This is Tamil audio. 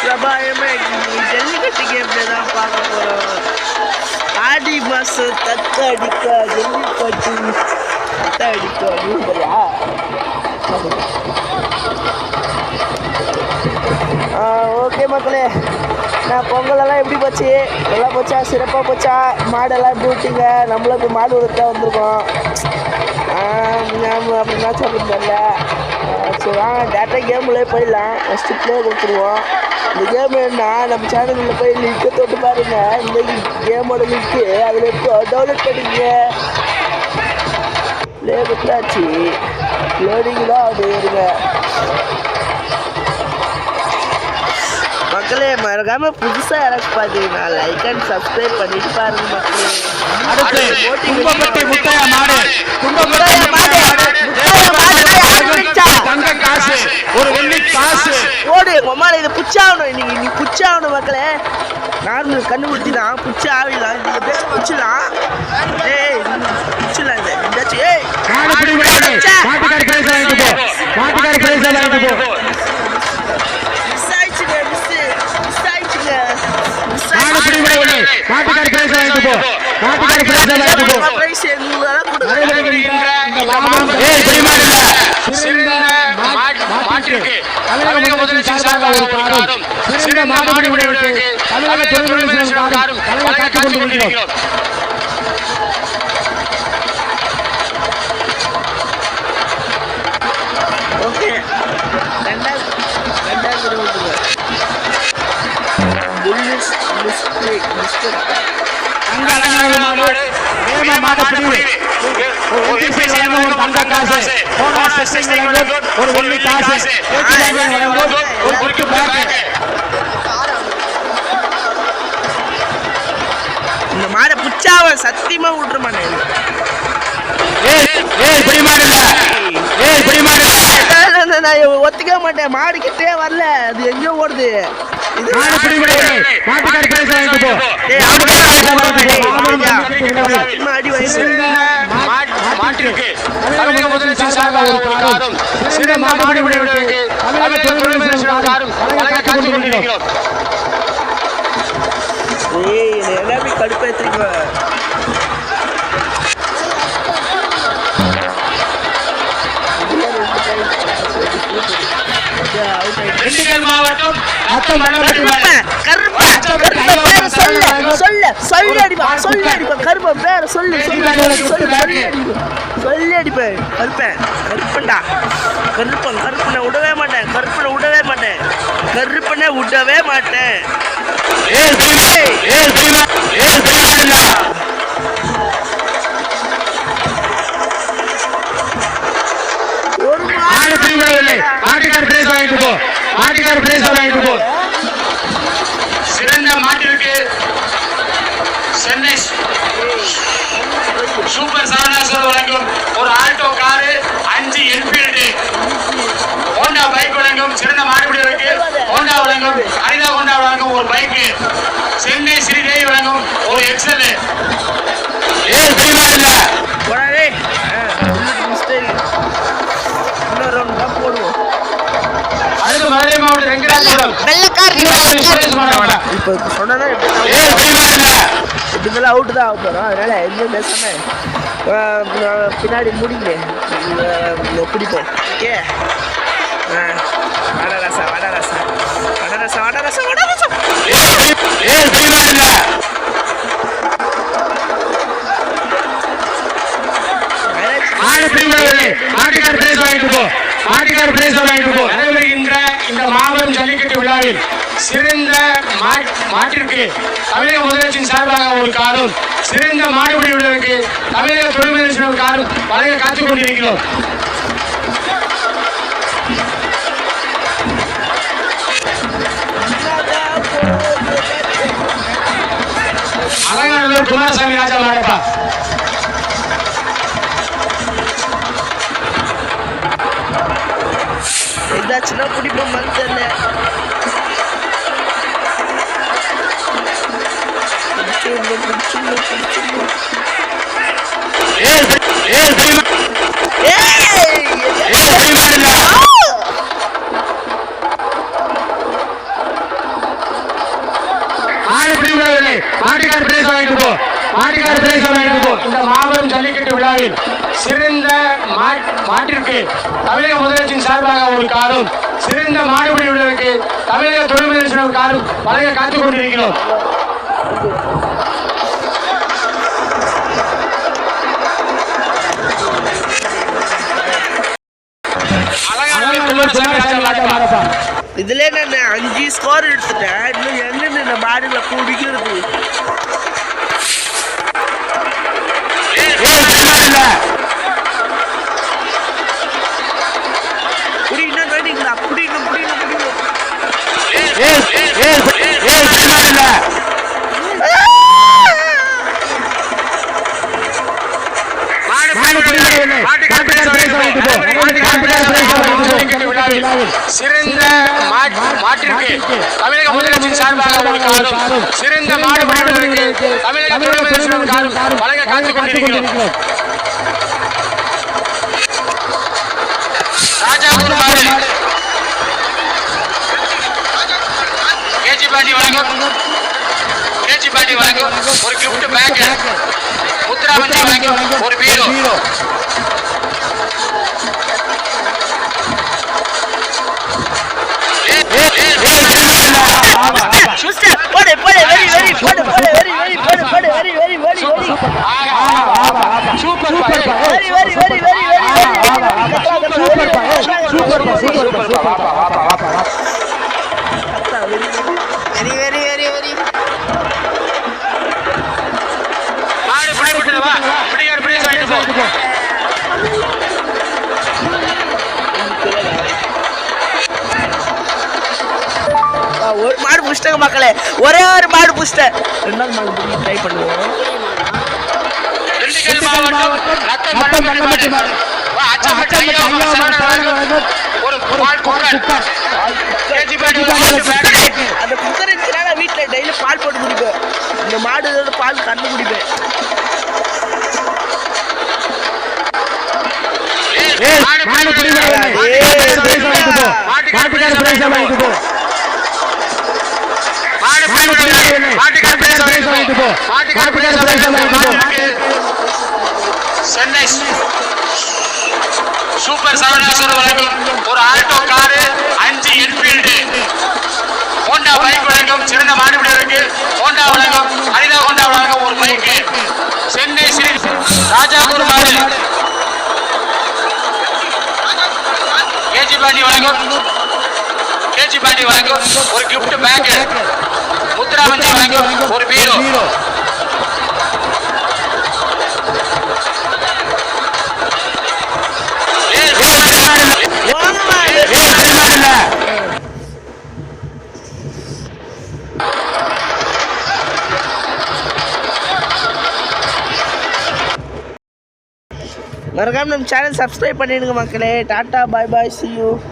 பிரபாயமே ஜல்லிக்கட்டு கேம்ல தான் பார்க்க போறோம். ஆடி மாசம் தக்க அடிக்கா ஜல்லிக்கட்டு அடிக்கா நீங்களா? ஓகே மக்களே, நான் பொங்கலெல்லாம் எப்படி போச்சு? நல்லா போச்சா? சிறப்பாக போச்சா? மாடெல்லாம் எப்படி விட்டீங்க? நம்மளும் இப்போ மாடு விடுறதா வந்திருக்கோம். அப்படின்னா சொல்கிறது தெரியல. சரி வாங்க டேரெக்டாக கேம்ல போயிடலாம். ஃபஸ்ட்டு ப்ளே கொடுத்துருவோம். இந்த கேம் என்ன, நம்ம சேனலில் போய் லிங்க்கை தொட்டு பாருங்கள். இந்த கேமோட லிங்க்கு அதில் இருக்கும், டவுன்லோட் பண்ணிங்க. ப்ளே கொடுத்தாச்சு, லோடிங் தான் அது இருங்க. மக்களே மறக்காம புதுசாக யாராச்சும் பார்த்தீங்கன்னா லைக் அண்ட் சப்ஸ்கிரைப் பண்ணிட்டு பாருங்க மக்களே. ஓடு மம்மால இது புச்சாகணும். நீ புச்சாகணும் மக்களே. நார்மல் கண்டுபிடிச்சி தான் புச்சு ஆவிடலாம். நீங்க பேச புச்சலாம். ஏய் புச்சலாம் இது எந்தாச்சும். ஏய் இந்த மாடை புச்சாவ சத்தியமா விட்டுற மாட்டேன். ஒத்துக்க மாட்டேன். மாடு கிட்டே வரல, அது எங்கேயோ ஓடுது. எல்லாமே கடுப்பேற்றுங்க. விடவே மாட்டேன். கருப்பனை விடவே மாட்டேன். சிறந்த மாட்டிற்கு சென்னை சூப்பர் சாரணாஸ்வர் வழங்கும் ஒரு Alto car, 5 Enfield Honda bike வழங்கும். சிறந்த மாடுபிடிவருக்கு ஹோண்டா வழங்கும். அனிதா ஹோண்டா வழங்கும் ஒரு பைக்கு. சென்னை ஸ்ரீதேவி வழங்கும் ஒரு எக்ஸல். அடுத்து மதுரை மாவட்டம் வெங்கடாபுரம் இப்படிலாம் அவுட்டு தான் ஆக போகிறோம். அதனால எதுவும் பேசாம பின்னாடி முடிங்க பிடிப்போம். ஓகே வடரசா வடரசா வடரசா வடரசா வடரசா இந்த மாபெரும் ஜல்லிக்கட்டு விழாவில் சிறந்த மாட்டிற்கு தமிழக முதலமைச்சரின் சார்பாக ஒரு காரும், சிறந்த மாடுபிடி வீரருக்கு தமிழக தொழில்முறை ஒரு காரும் வழங்க காத்துக் கொண்டிருக்கிறோம். அலங்காநல்லூர் குமாரசாமி ராஜா மாடப்பா. ஏதாச்சுன்னா பிடிப்போம் மனுஷன்ல. பிடிவிடவில்லை. மாட்டுக்கார் பிரைஸ் வாங்கிட்டு போ. மாட்டுக்கார் பிரைஸ் வாங்கிட்டு போ. இந்த மாபெரும் ஜல்லிக்கட்டு விழாவில் சிறந்த மாட்டிற்கு தமிழக முதலமைச்சரின் சார்பாக ஒரு காரும், சிறந்த மாடுபிடி வீரருக்கு தமிழக தொழில்முறை ஒரு காரும் வழங்க காத்துக் கொண்டிருக்கிறோம். இதுல நான் 5 ஸ்கோர் எடுத்துட்டேன். இன்னும் எங்க இந்த மாடுகளை குடிக்கிறது? குடிக்கணும் கேட்டீங்களா? குடிக்கணும். சிறந்த மாட்டிற்கு தமிழக முதலமைச்சரின் சார்பாக ஒரு காரும், சிறந்த மாடுபிடிவதற்கு தமிழக தொழில்முறை ஒரு காரும் வழங்க காத்துக் கொண்டிருக்கிறோம். ராஜாபுரம் மாடு கேஜி பாண்டி வழங்கும் ஒரு கிஃப்ட் பேக். முத்ரா வண்டி வழங்கும் ஒரு பீரோ. ஒரு மாடு புடிச்சிட்டாங்க மக்களே. ஒரே ஒரு மாடு புடிச்சிட்டேன். 2வது மாடு புடிக்க ட்ரை பண்ணுவோம். அந்த குக்கர் இருக்கிறாங்க வீட்டுல டெய்லி பால் போட்டு குடிப்பேன். இந்த மாடு பால் கண்டு குடிப்பேன். சென்னை சூப்பர் சரவணாசுவர் வழங்கும் ஒரு Alto car, 5 Enfield, Honda bike வழங்கும் சிறந்த மாடுபிடிவருக்கு ஹோண்டா வழங்கும் ஹரிதா ஹோண்டா வழங்கும் ஒரு பைக்கு. சென்னை ஸ்ரீ ராஜாபுரம் மாடு கேஜி பாண்டி வழங்கும் ஒரு கிஃப்ட் பேக். முத்ரா வண்டி வழங்கும் ஒரு பீரோ. மறக்காம நம்ம சேனல் சப்ஸ்கிரைப் பண்ணிடுங்க மக்களே. Tata, bye bye, see you.